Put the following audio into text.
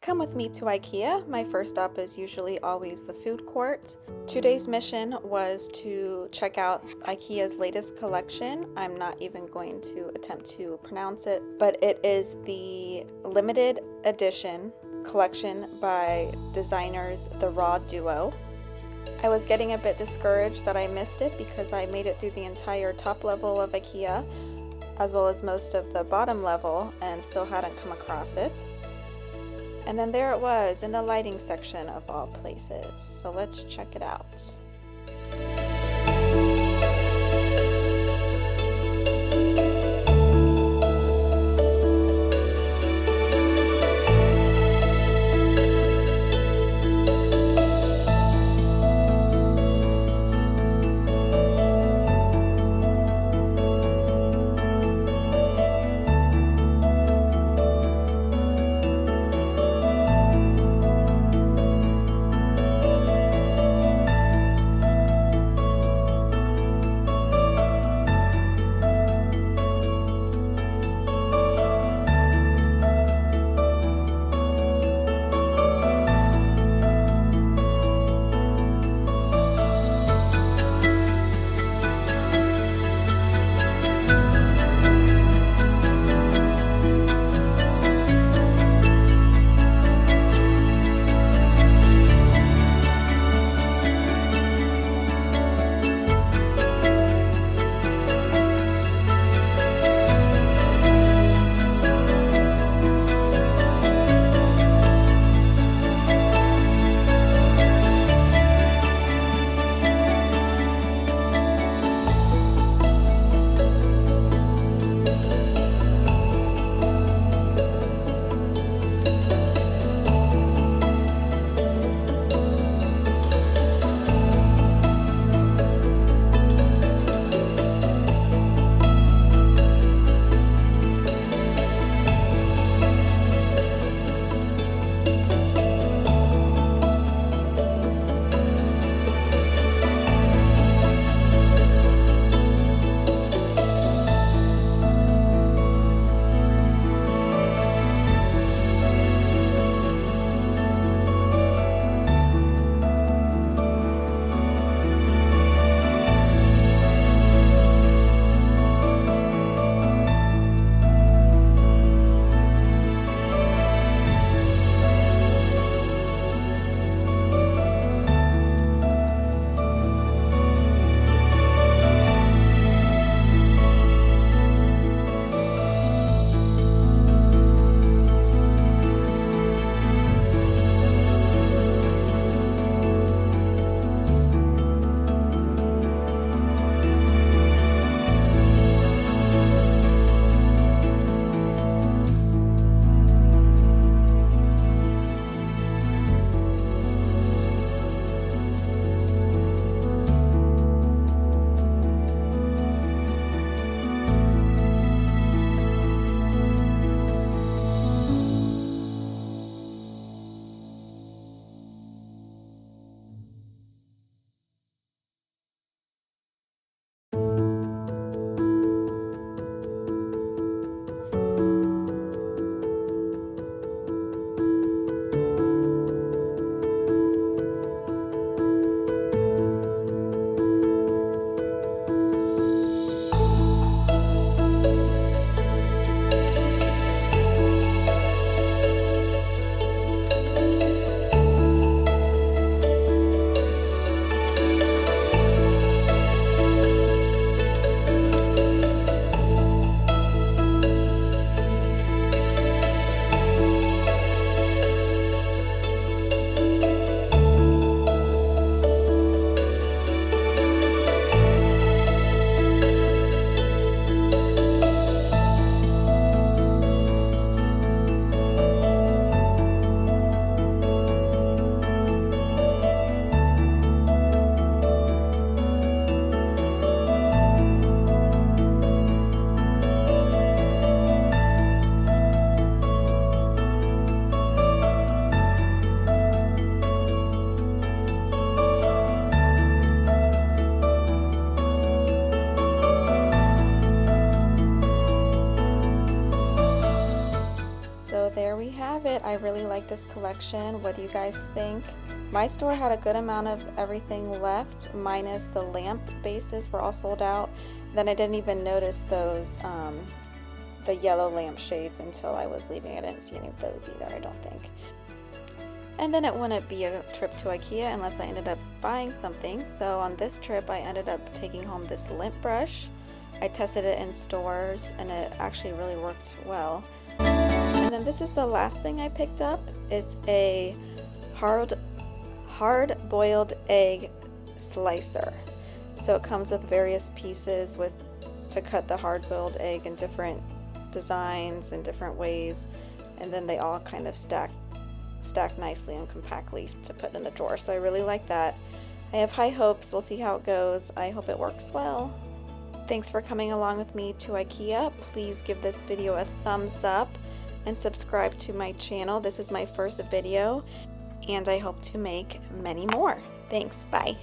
Come with me to IKEA. My first stop is usually always the food court. Today's mission was to check out IKEA's latest collection. I'm not even going to attempt to pronounce it, but it is the limited edition collection by designers The Raw Duo. I was getting a bit discouraged that I missed it because I made it through the entire top level of IKEA as well as most of the bottom level and still hadn't come across it. And then there it was in the lighting section of all places. So let's check it out. I really like this collection. What do you guys think? My store had a good amount of everything left, minus the lamp bases were all sold out. Then I didn't even notice those, the yellow lamp shades until I was leaving. I didn't see any of those either, I don't think. And then it wouldn't be a trip to IKEA unless I ended up buying something. So on this trip, I ended up taking home this lint brush. I tested it in stores and it actually really worked well. And then this is the last thing I picked up. It's a hard-boiled egg slicer. So it comes with various pieces to cut the hard-boiled egg in different designs and different ways, and then they all kind of stack nicely and compactly to put in the drawer. So I really like that. I have high hopes. We'll see how it goes. I hope it works well. Thanks for coming along with me to IKEA. Please give this video a thumbs up and subscribe to my channel. This is my first video and I hope to make many more. Thanks. Bye.